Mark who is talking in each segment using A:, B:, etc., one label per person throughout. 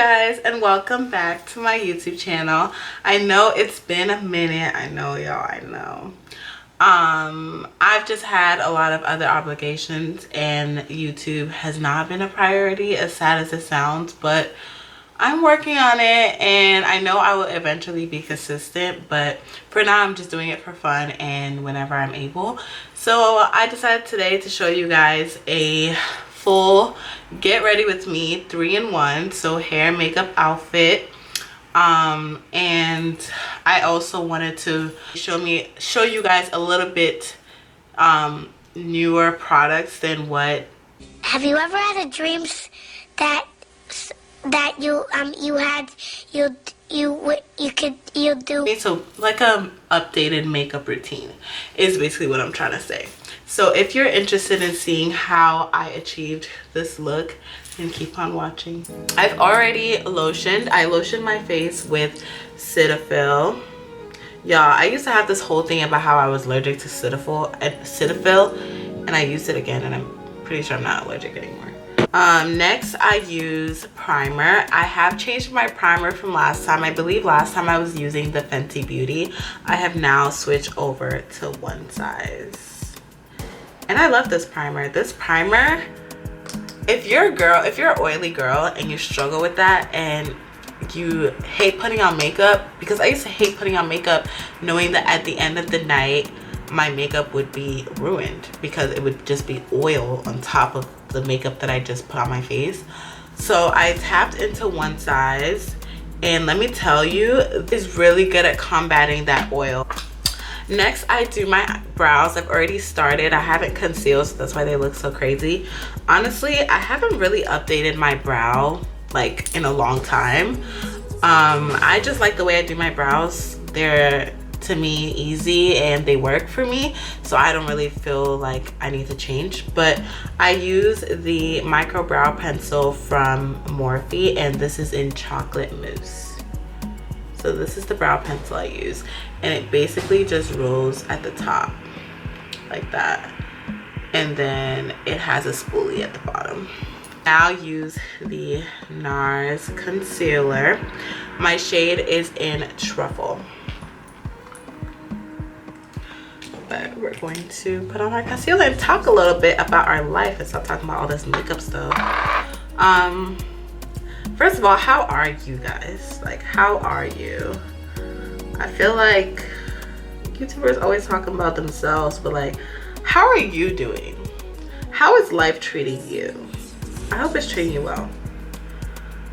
A: guys, and welcome back to my YouTube channel. I know it's been a minute. I know, y'all. I know. I've just had a lot of other obligations and YouTube has not been a priority, as sad as it sounds, but I'm working on it and I know I will eventually be consistent, but for now I'm just doing it for fun and whenever I'm able. So I decided today to show you guys a full get ready with me 3-in-1, so hair, makeup, outfit. And I also wanted to show you guys a little bit newer products than what.
B: Have you ever had a dream that you do?
A: So like a updated makeup routine is basically what I'm trying to say. So if you're interested in seeing how I achieved this look, then keep on watching. I've already lotioned. I lotioned my face with Cetaphil. Y'all, I used to have this whole thing about how I was allergic to Cetaphil, and I used it again, and I'm pretty sure I'm not allergic anymore. Next I use primer. I have changed my primer from last time. I believe last time I was using the Fenty Beauty. I have now switched over to one size. And I love this primer. This primer, if you're an oily girl and you struggle with that and you hate putting on makeup, because I used to hate putting on makeup knowing that at the end of the night my makeup would be ruined because it would just be oil on top of the makeup that I just put on my face. So I tapped into one size, and let me tell you, it's really good at combating that oil. Next I do my brows. I've already started. I haven't concealed, so that's why they look so crazy. Honestly, I haven't really updated my brow like in a long time. I just like the way I do my brows. They're, to me, easy and they work for me, so I don't really feel like I need to change. But I use the micro brow pencil from Morphe, and this is in chocolate mousse. So this is the brow pencil I use, and it basically just rolls at the top like that, and then it has a spoolie at the bottom. Now use the Nars concealer. My shade is in Truffle. But we're going to put on our concealer and talk a little bit about our life and stop talking about all this makeup stuff. First of all, how are you guys? Like, how are you? I feel like YouTubers always talking about themselves, but like, how are you doing? How is life treating you? I hope it's treating you well.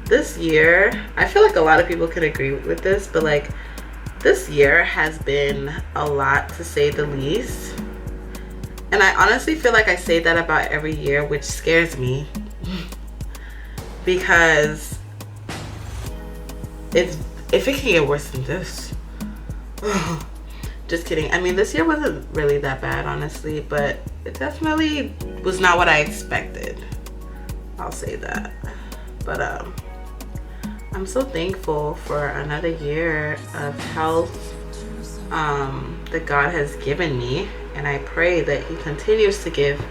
A: This year, I feel like a lot of people can agree with this, but like, this year has been a lot, to say the least. And I honestly feel like I say that about every year, which scares me. Because if it can get worse than this. Just kidding. I mean, this year wasn't really that bad, honestly, but it definitely was not what I expected. I'll say that. But I'm so thankful for another year of health that God has given me, and I pray that He continues to give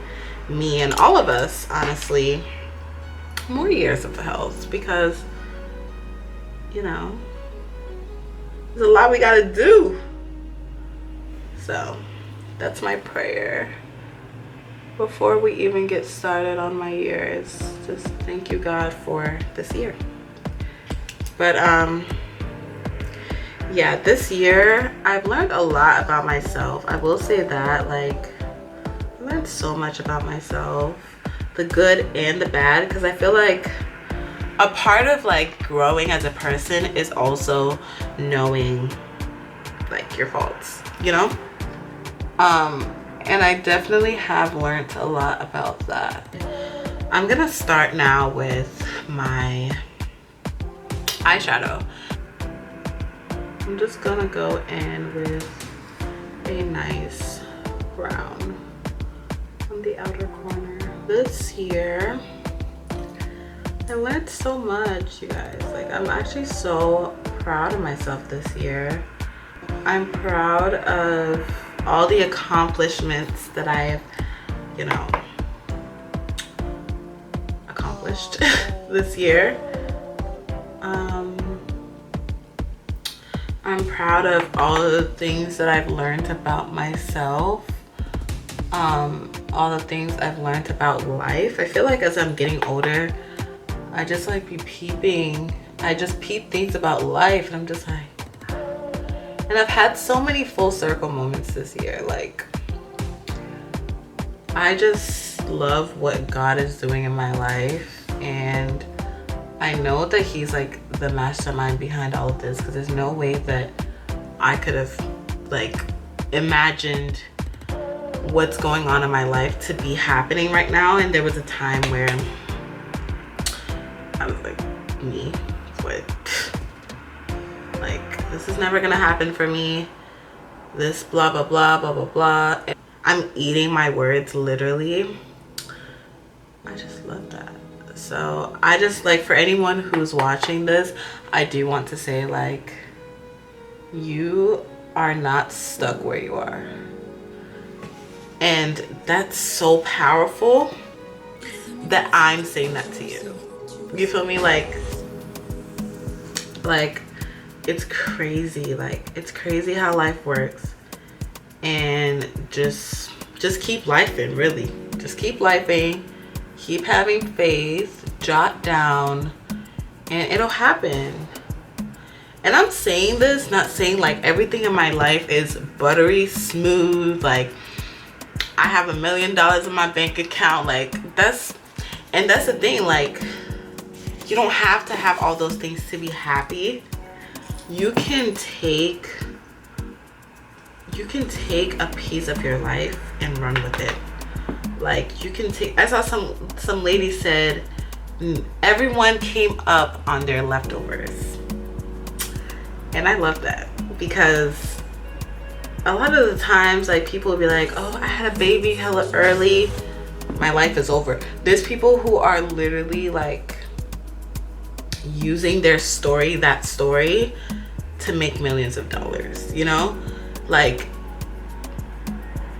A: me and all of us, honestly, more years of health, because, you know, there's a lot we gotta do. So that's my prayer before we even get started on my year, is just thank you, God, for this year. But yeah, this year I've learned a lot about myself. I will say that, like, I learned so much about myself, the good and the bad, because I feel like a part of like growing as a person is also knowing like your faults, you know. And I definitely have learned a lot about that. I'm gonna start now with my eyeshadow. I'm just gonna go in with a nice brown on the outer corner. This year I learned so much, you guys. Like, I'm actually so proud of myself this year. I'm proud of all the accomplishments that I have, you know, accomplished this year. I'm proud of all of the things that I've learned about myself. All the things I've learned about life. I feel like as I'm getting older, I just like be peeping. I just peep things about life, and I'm just like, and I've had so many full circle moments this year. Like, I just love what God is doing in my life, and I know that he's like the mastermind behind all of this, because there's no way that I could have like imagined what's going on in my life to be happening right now. And there was a time where I was like, me, what? Like, this is never gonna happen for me. This blah blah blah blah blah blah. I'm eating my words literally. I just love that. So I just like, for anyone who's watching this, I do want to say, like, you are not stuck where you are. And that's so powerful that I'm saying that to you. You feel me? Like it's crazy. Like, it's crazy how life works. And just keep lifing, really. Just keep lifing. Keep having faith. Jot down. And it'll happen. And I'm saying this, not saying like everything in my life is buttery smooth, like I have $1 million in my bank account. Like, that's the thing. Like, you don't have to have all those things to be happy. You can take a piece of your life and run with it. Like, you can take, I saw some lady said everyone came up on their leftovers. And I love that, because a lot of the times, like, people will be like, oh, I had a baby hella early, my life is over. There's people who are literally like using their story, that story, to make millions of dollars, you know? Like,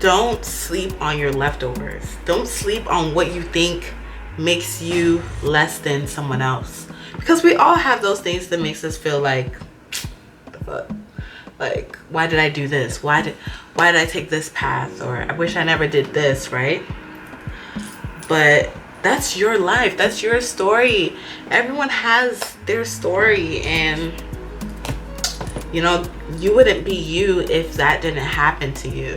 A: don't sleep on your leftovers. Don't sleep on what you think makes you less than someone else, because we all have those things that makes us feel like, the fuck? Like, why did I do this? Why did I take this path? Or I wish I never did this, right? But that's your life. That's your story. Everyone has their story, and you know, you wouldn't be you if that didn't happen to you.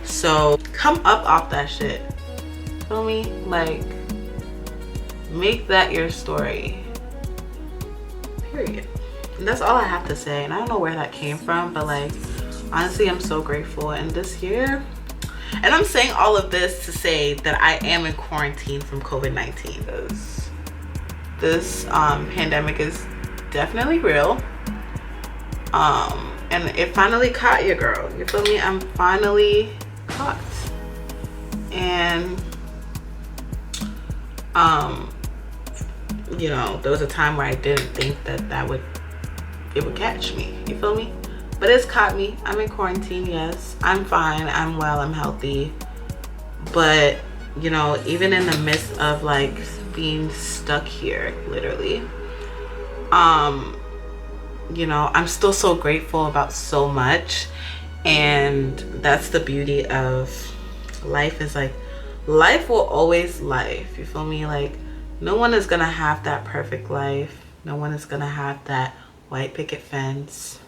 A: So come up off that shit. Feel me? Like, make that your story. Period. And that's all I have to say. And I don't know where that came from, but like, honestly, I'm so grateful. And this year, and I'm saying all of this to say that I am in quarantine from COVID-19. This pandemic is definitely real. And it finally caught you, girl. You feel me? I'm finally caught. And you know, there was a time where I didn't think that it would catch me. You feel me? But it's caught me. I'm in quarantine, yes. I'm fine. I'm well. I'm healthy. But, you know, even in the midst of like being stuck here, literally, you know, I'm still so grateful about so much. And that's the beauty of life, is like, life will always life. You feel me? Like, no one is gonna have that perfect life. No one is gonna have that white picket fence.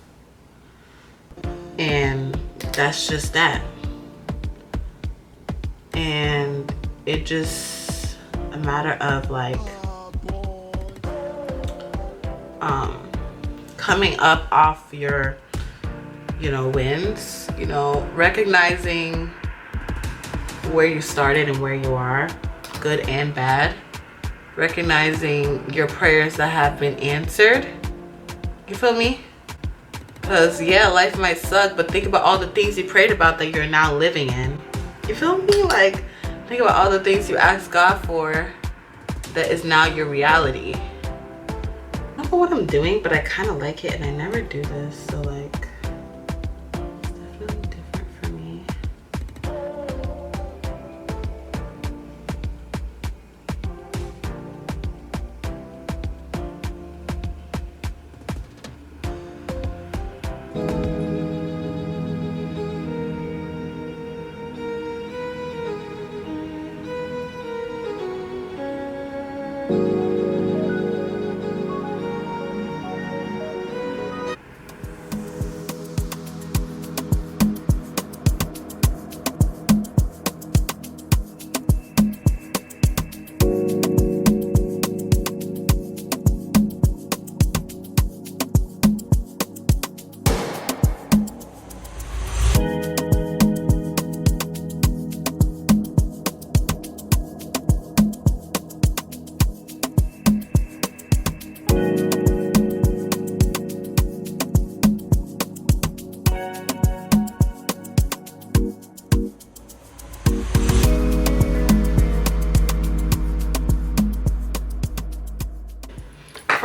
A: And that's just that. And it just a matter of like coming up off your, you know, wins, you know, recognizing where you started and where you are, good and bad, recognizing your prayers that have been answered. You feel me? Because yeah, life might suck, but think about all the things you prayed about that you're now living in. You feel me? Like, think about all the things you asked God for that is now your reality. I don't know what I'm doing, but I kind of like it, and I never do this, so like, it's definitely different for me.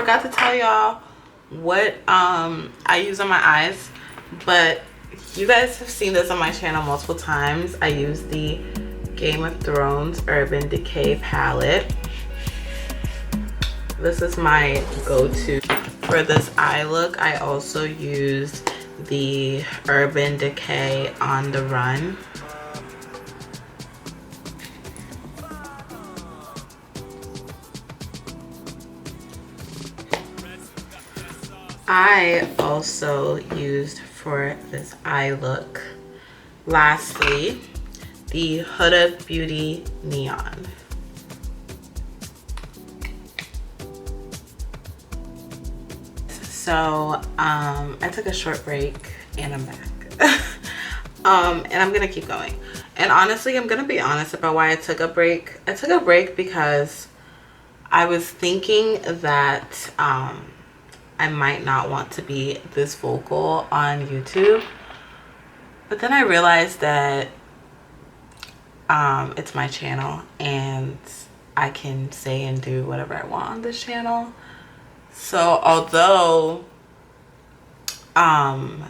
A: forgot to tell y'all what I use on my eyes, but you guys have seen this on my channel multiple times. I use the Game of Thrones Urban Decay palette. This is my go-to for this eye look. I also use the Urban Decay On the Run. I also used for this eye look, lastly, the Huda Beauty Neon. So I took a short break and I'm back. And I'm gonna keep going. And honestly, I'm gonna be honest about why I took a break. I took a break because I was thinking that I might not want to be this vocal on YouTube, but then I realized that it's my channel and I can say and do whatever I want on this channel. So although my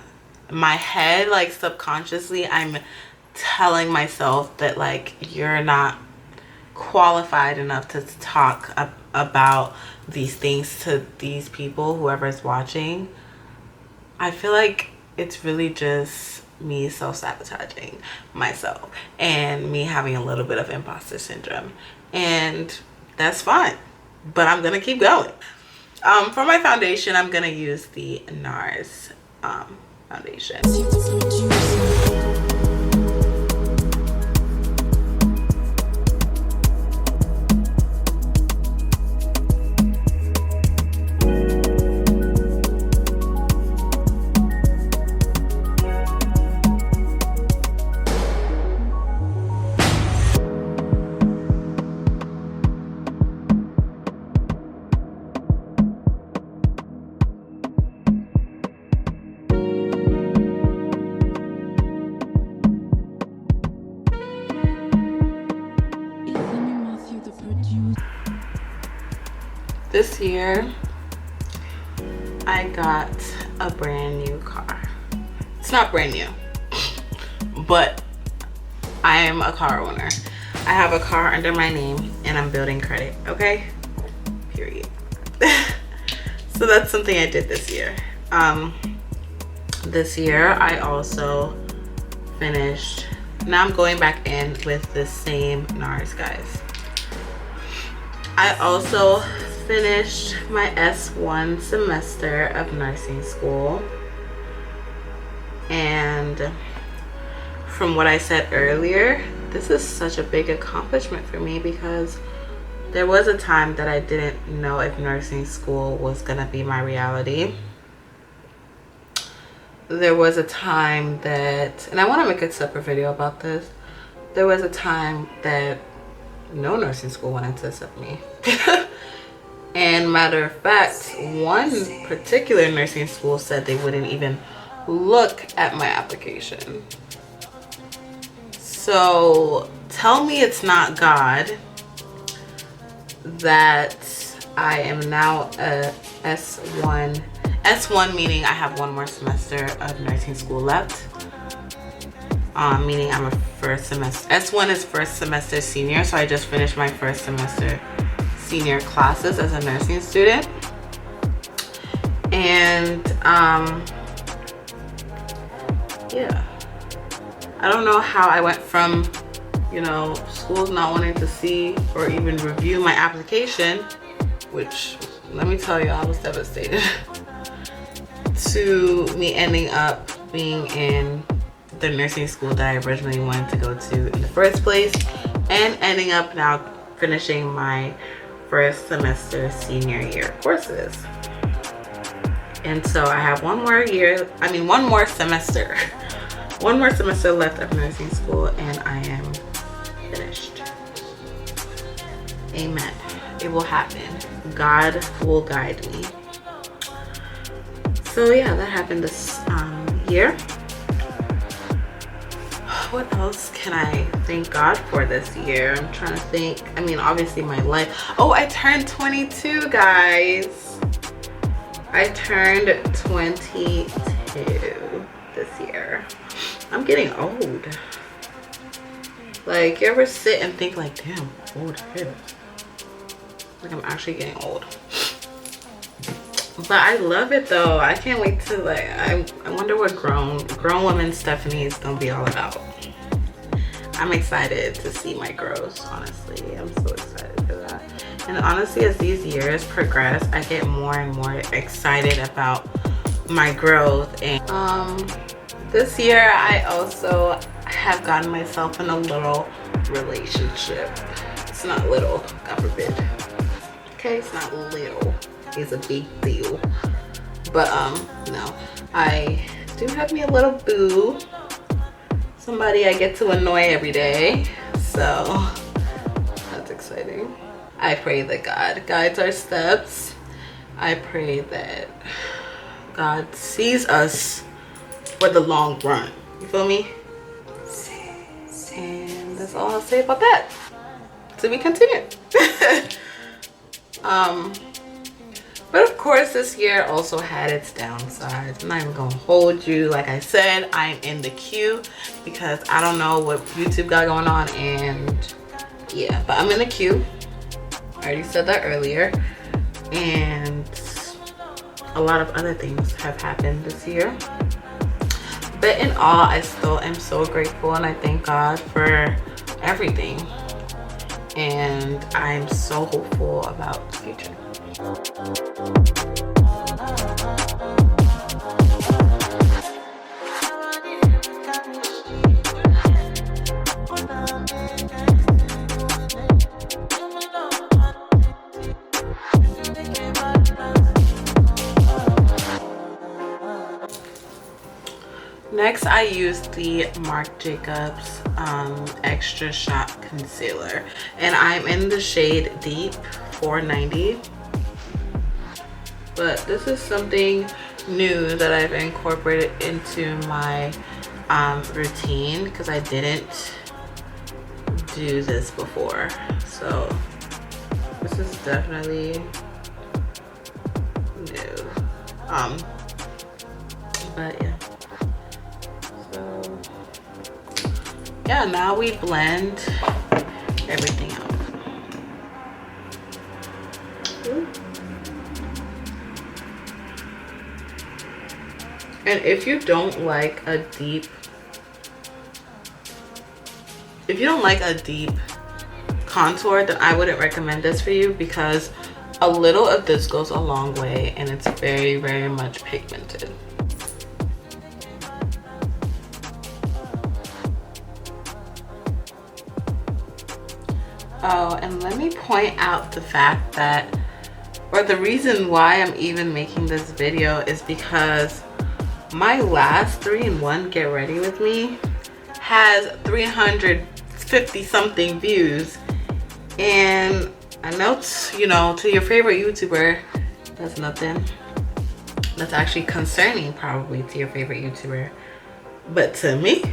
A: head, like, subconsciously I'm telling myself that, like, you're not qualified enough to talk about these things to these people, whoever's watching, I feel like it's really just me self-sabotaging myself and me having a little bit of imposter syndrome, and that's fine, but I'm gonna keep going. For my foundation, I'm gonna use the Nars foundation. This year, I got a brand new car. It's not brand new, but I am a car owner. I have a car under my name and I'm building credit, okay? Period. So that's something I did this year. This year, I also finished, now I'm going back in with the same Nars, guys. I also finished my S1 semester of nursing school, and from what I said earlier, this is such a big accomplishment for me because there was a time that I didn't know if nursing school was gonna be my reality. There was a time that, and I want to make a separate video about this, there was a time that no nursing school wanted to accept me. And matter of fact, one particular nursing school said they wouldn't even look at my application. So tell me it's not God that I am now a S1. S1 meaning I have one more semester of nursing school left. Meaning I'm a first semester. S1 is first semester senior, so I just finished my first semester senior classes as a nursing student. And yeah, I don't know how I went from, you know, schools not wanting to see or even review my application, which, let me tell you, I was devastated, to me ending up being in the nursing school that I originally wanted to go to in the first place, and ending up now finishing my first semester senior year courses. And so I have one more semester left of nursing school, and I am finished. Amen. It will happen. God will guide me. So yeah, that happened this year. What else can I thank God for this year? I'm trying to think. I mean, obviously my life. Oh, I turned 22, guys. I turned 22 this year. I'm getting old. Like, you ever sit and think like, damn, old is. Like, I'm actually getting old. But I love it though. I can't wait to like, I wonder what grown woman Stephanie is gonna be all about. I'm excited to see my growth, honestly. I'm so excited for that. And honestly, as these years progress, I get more and more excited about my growth. And this year I also have gotten myself in a little relationship. It's not little, God forbid. Okay, it's not little, it's a big deal. But no, I do have me a little boo, somebody I get to annoy every day, so that's exciting. I pray that God guides our steps. I pray that God sees us for the long run. You feel me? And that's all I'll say about that. So we continue. But of course this year also had its downsides. I'm not even gonna hold you. Like I said, I'm in the queue because I don't know what YouTube got going on, and yeah, but I'm in the queue. I already said that earlier. And a lot of other things have happened this year. But in all, I still am so grateful, and I thank God for everything. And I'm so hopeful about the future. Next, I used the Marc Jacobs Extra Shot Concealer, and I'm in the shade Deep 490. But this is something new that I've incorporated into my routine because I didn't do this before. So this is definitely new. But yeah. So yeah, now we blend everything out. Ooh. And if you don't like a deep contour, then I wouldn't recommend this for you, because a little of this goes a long way and it's very, very much pigmented. Oh, and let me point out the fact that, or the reason why I'm even making this video is because my last 3-in-1 Get Ready With Me has 350 something views. And I know, you know, to your favorite YouTuber, that's nothing. That's actually concerning probably to your favorite YouTuber. But to me,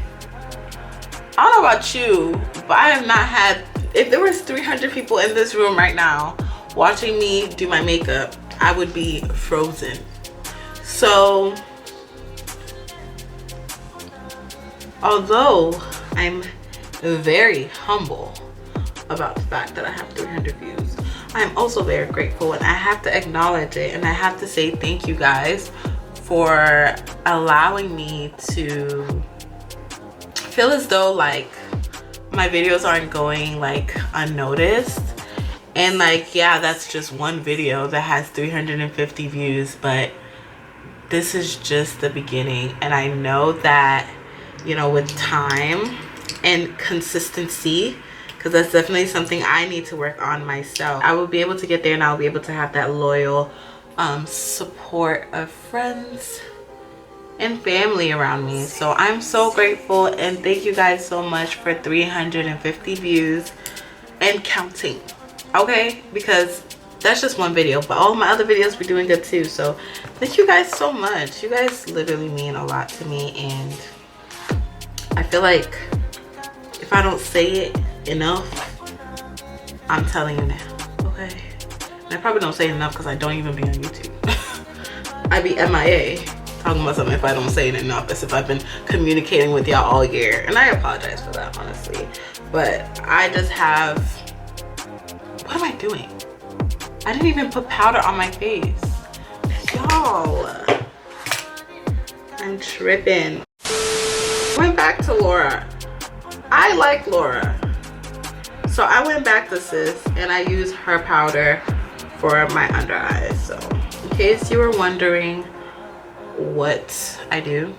A: I don't know about you, but I have not had, if there was 300 people in this room right now watching me do my makeup, I would be frozen. So although I'm very humble about the fact that I have 300 views, I'm also very grateful, and I have to acknowledge it, and I have to say thank you guys for allowing me to feel as though like my videos aren't going like unnoticed. And like, yeah, that's just one video that has 350 views, but this is just the beginning. And I know that, you know, with time and consistency, because that's definitely something I need to work on myself, I will be able to get there, and I'll be able to have that loyal support of friends and family around me. So I'm so grateful, and thank you guys so much for 350 views and counting. Okay, because that's just one video, but all my other videos were doing good too. So thank you guys so much. You guys literally mean a lot to me, and I feel like if I don't say it enough, I'm telling you now. Okay, and I probably don't say it enough because I don't even be on YouTube. I be MIA talking about something if I don't say it in the office, if I've been communicating with y'all all year. And I apologize for that, honestly. But I just have, what am I doing? I didn't even put powder on my face. Y'all, I'm tripping. Went back to Laura. I like Laura. So I went back to Sis and I used her powder for my under eyes. So in case you were wondering what I do,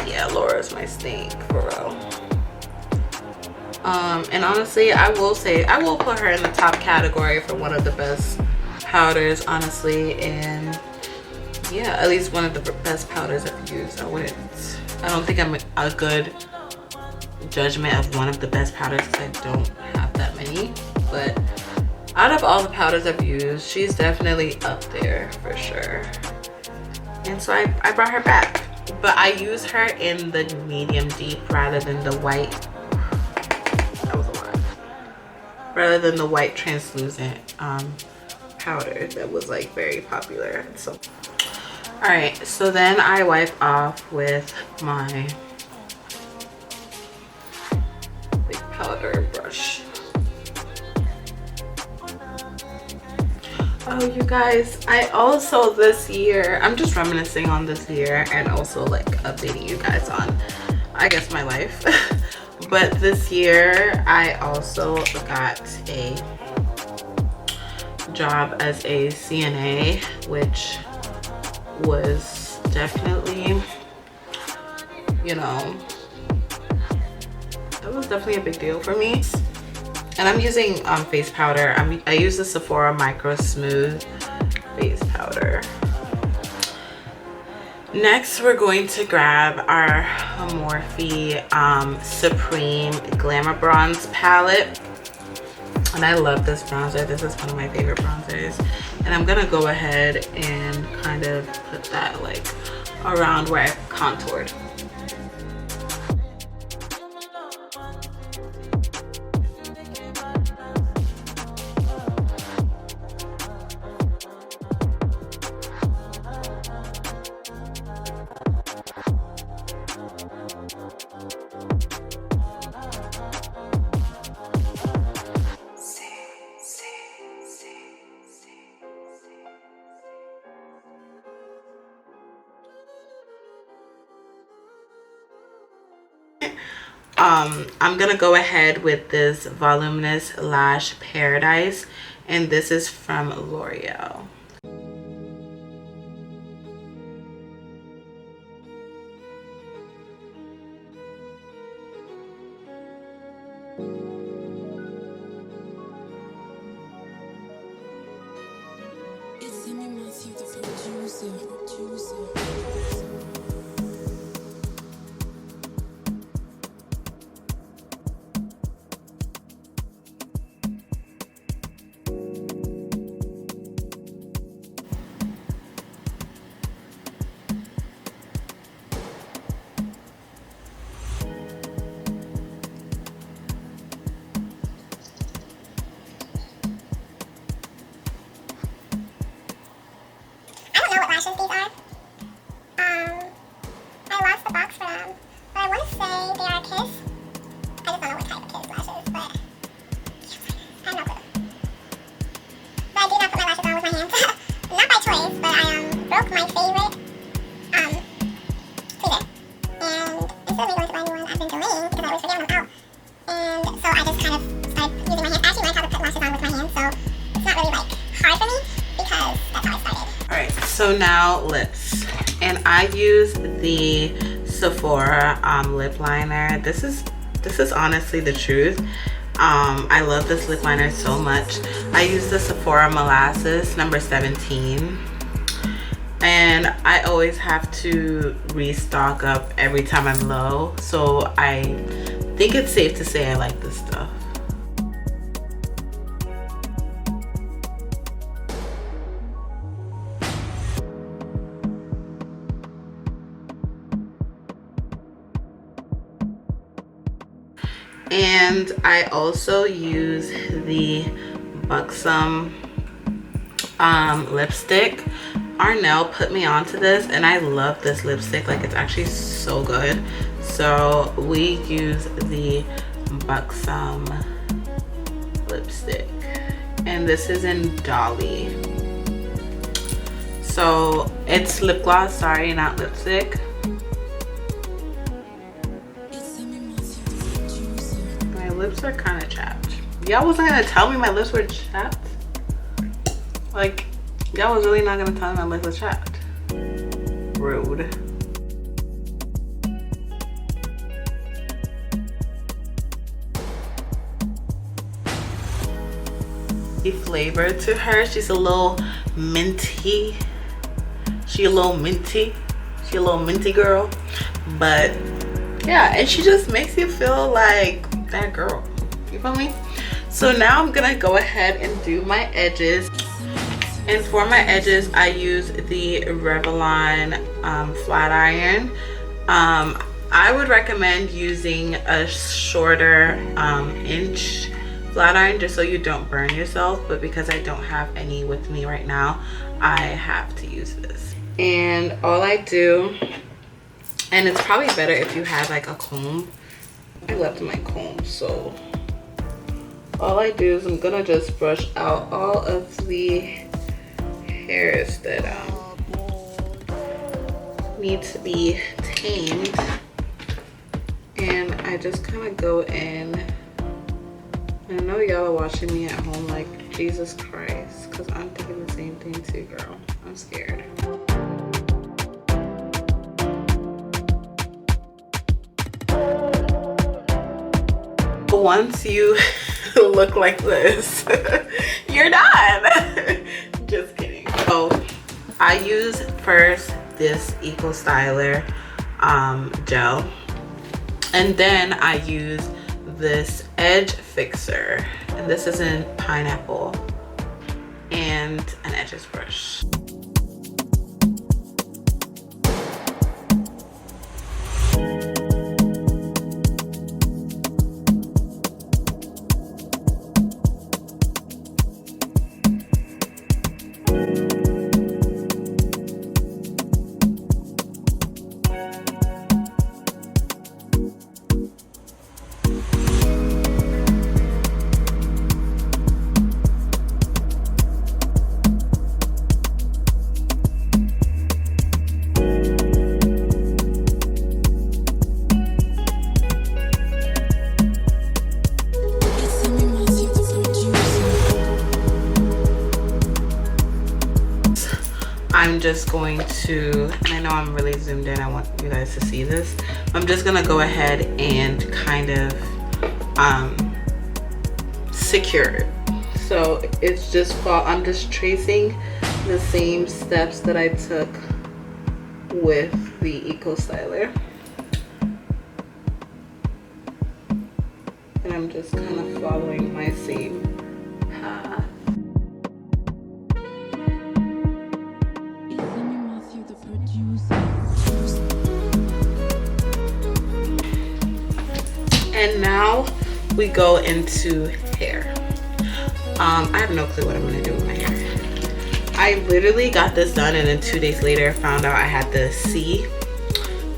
A: yeah, Laura's my snake for real. And honestly, I will say I will put her in the top category for one of the best powders, honestly. And yeah, at least one of the best powders I've used. I don't think I'm a good judgment of one of the best powders because I don't have that many. But out of all the powders I've used, she's definitely up there for sure. And so I brought her back. But I use her in the medium deep rather than the white. That was a lot. Rather than the white translucent powder that was like very popular. So alright, so then I wipe off with my big powder brush. Oh, you guys, I also this year, I'm just reminiscing on this year and also like updating you guys on, I guess, my life. But this year, I also got a job as a CNA, which was definitely, you know, that was definitely a big deal for me. And I'm using face powder. I use the Sephora Micro Smooth face powder. Next, we're going to grab our Morphe Supreme Glamour Bronze palette. And I love this bronzer. This is one of my favorite bronzers. And I'm gonna go ahead and kind of put that like around where I contoured. I'm gonna go ahead with this Voluminous Lash Paradise, and this is from L'Oreal.
B: These are. I lost the box for them, but I want to say they are Kiss. I just don't know what type of Kiss lashes, but I have no clue. But I do not put my lashes on with my hands. Not by choice, but I broke my favorite tweezer. And instead of me going to buy a new one, I've been delaying because I always forget them out. And so I just kind of started using my hands. I actually learned how to put lashes on with my hands, so it's not really like hard for me because that's how I started.
A: Alright, so now lips. And I use the Sephora lip liner. This is honestly the truth. I love this lip liner so much. I use the Sephora Molasses number 17. And I always have to restock up every time I'm low. So I think it's safe to say I like this stuff. And I also use the Buxom lipstick. Arnell put me onto this, and I love this lipstick. Like, it's actually so good. So we use the Buxom lipstick, and this is in Dolly. So it's lip gloss, sorry, not lipstick. My lips are kind of chapped. Y'all wasn't gonna tell me my lips were chapped? Like, y'all was really not gonna tell me my lips were chapped? Rude. The flavor to her, she's a little minty. She a little minty. She a little minty girl. But yeah, and she just makes you feel like that girl. You feel me? So now I'm gonna go ahead and do my edges. And for my edges, I use the Revlon flat iron. I would recommend using a shorter inch flat iron just so you don't burn yourself, but because I don't have any with me right now, I have to use this. And all I do, and it's probably better if you have like a comb. I left my comb, so all I do is I'm gonna just brush out all of the hairs that need to be tamed, and I just kind of go in. I know y'all are watching me at home like, Jesus Christ, because I'm thinking the same thing too, girl. I'm scared. Once you look like this, you're done. Just kidding. So I use first this Ecostyler gel, and then I use this Edgefixer, and this is in pineapple, and an edges brush. I'm just going to, and I know I'm really zoomed in, I want you guys to see this. I'm just gonna go ahead and kind of secure it. So it's just, I'm just tracing the same steps that I took with the Ecostyler. And I'm just kind of following my same path. And now we go into hair. I have no clue what I'm gonna do with my hair. I literally got this done, and then 2 days later found out I had the C.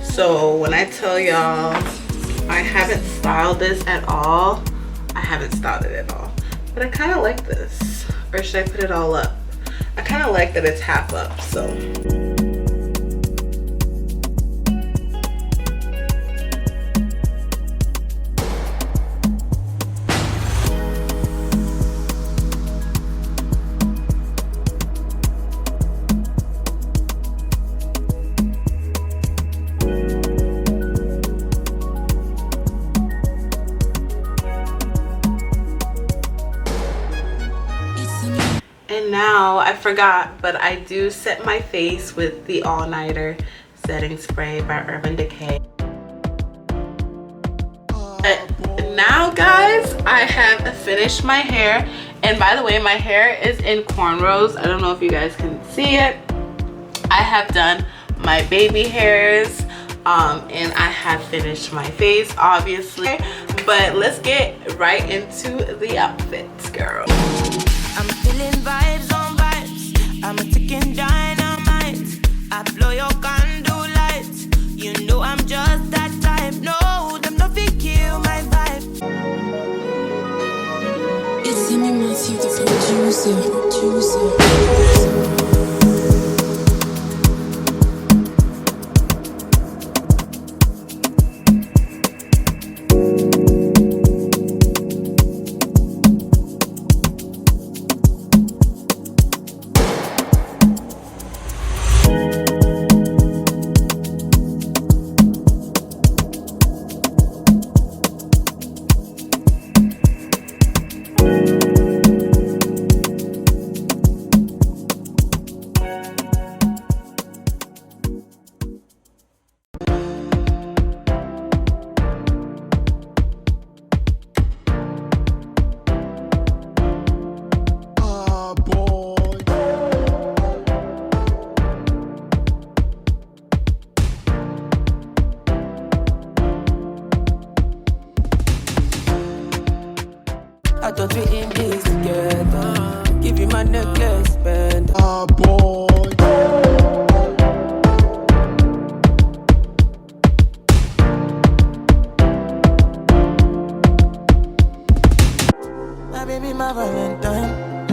A: So when I tell y'all I haven't styled this at all, I haven't styled it at all. But I kind of like this. Or should I put it all up? I kind of like that it's half up, so. And now I forgot, but I do set my face with the All Nighter setting spray by Urban Decay. Now guys, I have finished my hair, and by the way, my hair is in cornrows. I don't know if you guys can see it. I have done my baby hairs, and I have finished my face, obviously. But let's get right into the outfits, girl.
C: I'm feeling vibes on vibes. I'm a ticking dynamite. I blow your candle lights. You know I'm just that type. No, them no fit kill my vibe.
D: It's me, Matthew, the producer.
C: I thought we in this together. Give you my necklace, band.
E: Boy.
C: My baby, my Valentine.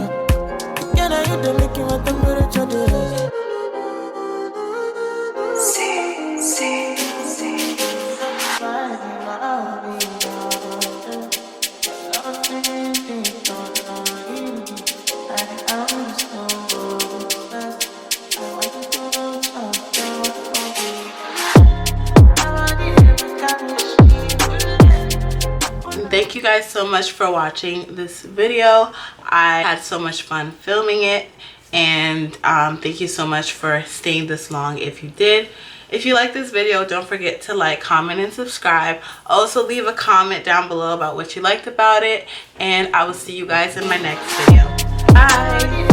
C: Can I hit the make you want temperature days?
A: Thank you guys so much for watching this video. I had so much fun filming it, and thank you so much for staying this long if you did. If you like this video, don't forget to like, comment, and subscribe. Also leave a comment down below about what you liked about it, and I will see you guys in my next video. Bye.